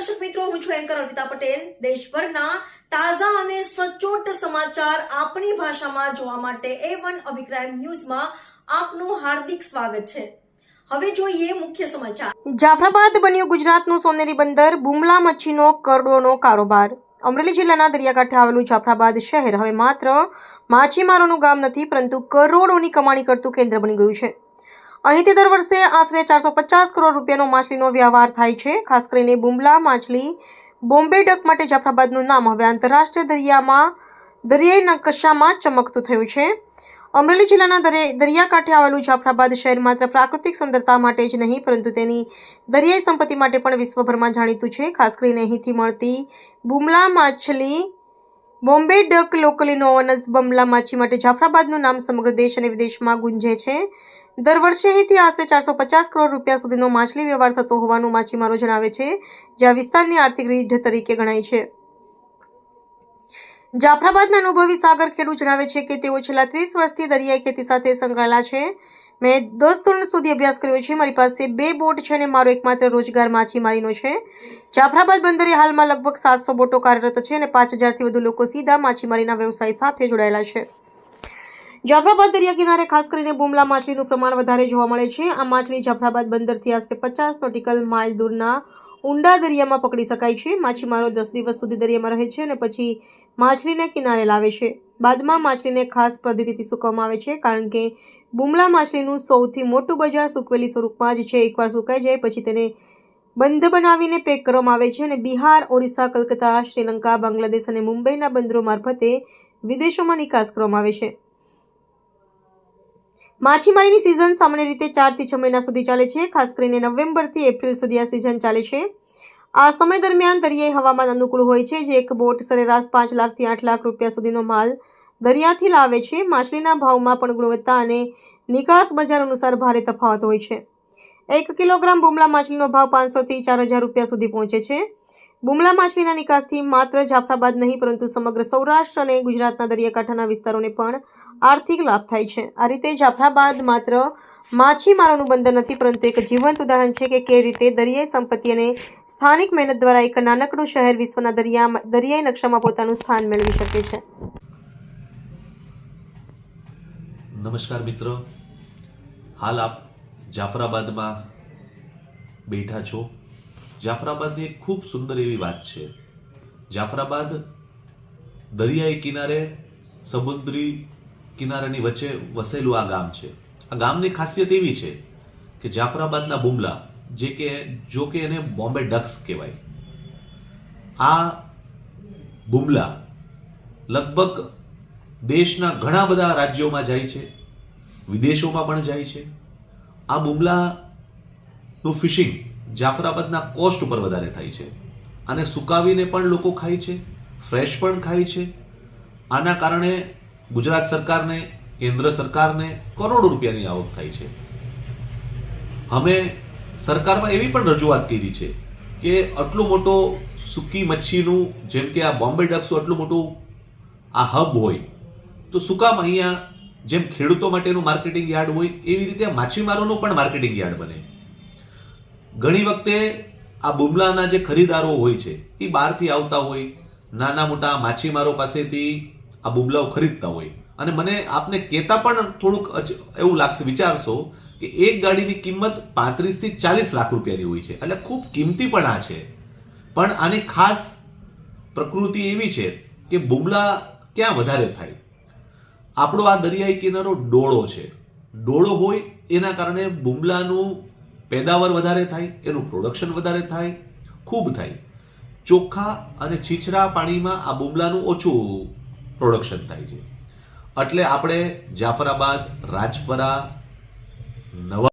દર્શક મિત્રો, હું છું એન્કર અર્પિતા પટેલ। દેશભરના તાજા અને સચોટ સમાચાર આપણી ભાષામાં જોવા માટે A1 અભિપ્રાય ન્યૂઝમાં આપનું હાર્દિક સ્વાગત છે। હવે જોઈએ મુખ્ય સમાચાર। જાફરાબાદ બન્યું ગુજરાતનું સોનેરી બંદર, બુમલા મચ્છીનો કરોડોનો કારોબાર। અમરેલી જિલ્લાના દરિયાકાંઠે આવેલું જાફરાબાદ શહેર હવે માત્ર માછીમારોનું ગામ નથી, પરંતુ કરોડોની કમાણી કરતું કેન્દ્ર બની ગયું છે। અહીંથી દર વર્ષે આશરે 450 કરોડ રૂપિયાનો માછલીનો વ્યવહાર થાય છે। ખાસ કરીને બુમલા માછલી, બોમ્બે ડક માટે જાફરાબાદનું નામ હવે આંતરરાષ્ટ્રીય દરિયાઈ નકશામાં ચમકતું થયું છે। અમરેલી જિલ્લાના દરિયાકાંઠે આવેલું જાફરાબાદ શહેર માત્ર પ્રાકૃતિક સુંદરતા માટે જ નહીં, પરંતુ તેની દરિયાઈ સંપત્તિ માટે પણ વિશ્વભરમાં જાણીતું છે। ખાસ કરીને અહીંથી મળતી બુમલા માછલી, Bombay duck, locally known as બમલા માછી માટે જાફરાબાદનું નામ સમગ્ર દેશ અને વિદેશમાં ગુંજે છે। દર વર્ષે અહીંથી આશરે 450 કરોડ રૂપિયા સુધીનો માછલી વ્યવહાર થતો હોવાનું માછીમારો જણાવે છે, જે આ વિસ્તારની આર્થિક રીઢ તરીકે ગણાય છે। જાફરાબાદના અનુભવી સાગર ખેડૂત જણાવે છે કે તેઓ છેલ્લા 30 વર્ષથી દરિયાઈ ખેતી સાથે સંકળાયેલા છે। મેં 10 ધોરણ સુધી અભ્યાસ કર્યો છે, મારી પાસે 2 બોટ છે અને મારો એકમાત્ર રોજગાર માછીમારીનો છે। જાફરાબાદ બંદરે હાલમાં લગભગ 700 બોટો કાર્યરત છે અને 5000થી વધુ લોકો સીધા માછીમારીના વ્યવસાય સાથે જોડાયેલા છે। જાફરાબાદ દરિયા કિનારે ખાસ કરીને બુમલા માછલીનું પ્રમાણ વધારે જોવા મળે છે। આ માછલી જાફરાબાદ બંદરથી આશરે 50 નોટિકલ માઇલ દૂરના ઊંડા દરિયામાં પકડી શકાય છે। માછીમારો 10 દિવસ સુધી દરિયામાં રહે છે અને પછી માછલીને કિનારે લાવે છે। બાદમાં માછલીને ખાસ પદ્ધતિથી સૂકવવામાં આવે છે, કારણ કે બુમલા માછલીનું સૌથી મોટું બજાર સૂકવેલી સ્વરૂપમાં જ છે। એકવાર સુકાઈ જાય પછી તેને બંધ બનાવીને પેક કરવામાં આવે છે અને બિહાર, ઓરિસ્સા, કલકત્તા, શ્રીલંકા, બાંગ્લાદેશ અને મુંબઈના બંદરો મારફતે વિદેશોમાં નિકાસ કરવામાં આવે છે। માછીમારીની સિઝન સામાન્ય રીતે 4 થી 6 મહિના સુધી ચાલે છે। ખાસ કરીને નવેમ્બરથી એપ્રિલ સુધી આ સિઝન ચાલે છે। આ સમય દરમિયાન દરિયાઈ હવામાન અનુકૂળ હોય છે, જે એક બોટ સરેરાશ 5 લાખથી 8 લાખ રૂપિયા સુધીનો માલ દરિયાથી લાવે છે। માછલીના ભાવમાં પણ ગુણવત્તા અને નિકાસ બજાર અનુસાર ભારે તફાવત હોય છે। 1 કિલોગ્રામ બુમલા માછલીનો ભાવ 500થી 4000 રૂપિયા સુધી પહોંચે છે। બુમલા માછલીના નિકાસથી માત્ર જાફરાબાદ નહીં, પરંતુ સમગ્ર સૌરાષ્ટ્ર અને ગુજરાતના દરિયાકાંઠાના વિસ્તારોને પણ આર્થિક લાભ થાય છે। આ રીતે જાફરાબાદ માત્ર માછીમારોનું બંદર નથી, પરંતુ એક જીવંત ઉદાહરણ છે કે કેવી રીતે દરિયાઈ સંપત્તિ અને સ્થાનિક મહેનત દ્વારા એક નાનકડું શહેર વિશ્વના દરિયાઈ નકશામાં પોતાનું સ્થાન મેળવી શકે છે। નમસ્કાર મિત્રો, હાલ આપ જાફરાબાદમાં બેઠા છો। જાફરાબાદની એક ખૂબ સુંદર એવી વાત છે। જાફરાબાદ દરિયાઈ કિનારે, સમુદ્રી કિનારાની વચ્ચે વસેલું આ ગામ છે। આ ગામની ખાસિયત એવી છે કે જાફરાબાદના બુમલા, જો કે એને બોમ્બે ડક્સ કહેવાય, આ બુમલા લગભગ દેશના ઘણા બધા રાજ્યોમાં જાય છે, વિદેશોમાં પણ જાય છે। આ બુમલાનું ફિશિંગ જાફરાબાદના કોસ્ટ ઉપર વધારે થાય છે। આને સુકાવીને પણ લોકો ખાય છે, ફ્રેશ પણ ખાય છે। આના કારણે ગુજરાત સરકારને, કેન્દ્ર સરકારને કરોડો રૂપિયાની આવક થાય છે। અમે સરકારમાં એવી પણ રજૂઆત કરી છે કે આટલું મોટો સૂકી મચ્છીનું, જેમ કે આ બોમ્બે ડક્સનું આટલું મોટું આ હબ હોય, તો શું કામ અહીંયા જેમ ખેડૂતો માટેનું માર્કેટિંગ યાર્ડ હોય, એવી રીતે માછીમારોનું પણ માર્કેટિંગ યાર્ડ બને। ઘણી વખતે આ બુમલાના જે ખરીદારો હોય છે એ બહારથી આવતા હોય, નાના મોટા માછીમારો પાસેથી આ બુમલાઓ ખરીદતા હોય, અને મને આપને કહેતા પણ થોડુંક એવું લાગશે, વિચારશો કે એક ગાડીની કિંમત 35 થી 40 લાખ રૂપિયાની હોય છે, એટલે ખૂબ કિંમતી પણ આ છે। પણ આની ખાસ પ્રકૃતિ એવી છે કે બુમલા ક્યાં વધારે થાય? આપણો આ દરિયાઈ કિનારો ડોળો છે। ડોળો હોય એના કારણે બુમલાનું પેદાવાર વધારે થાય, એનું પ્રોડક્શન વધારે થાય, ખૂબ થાય। ચોખ્ખા અને છીછરા પાણીમાં આ બુમલાનું ઓછું પ્રોડક્શન થાય છે। એટલે આપણે જાફરાબાદ, રાજપરા, નવા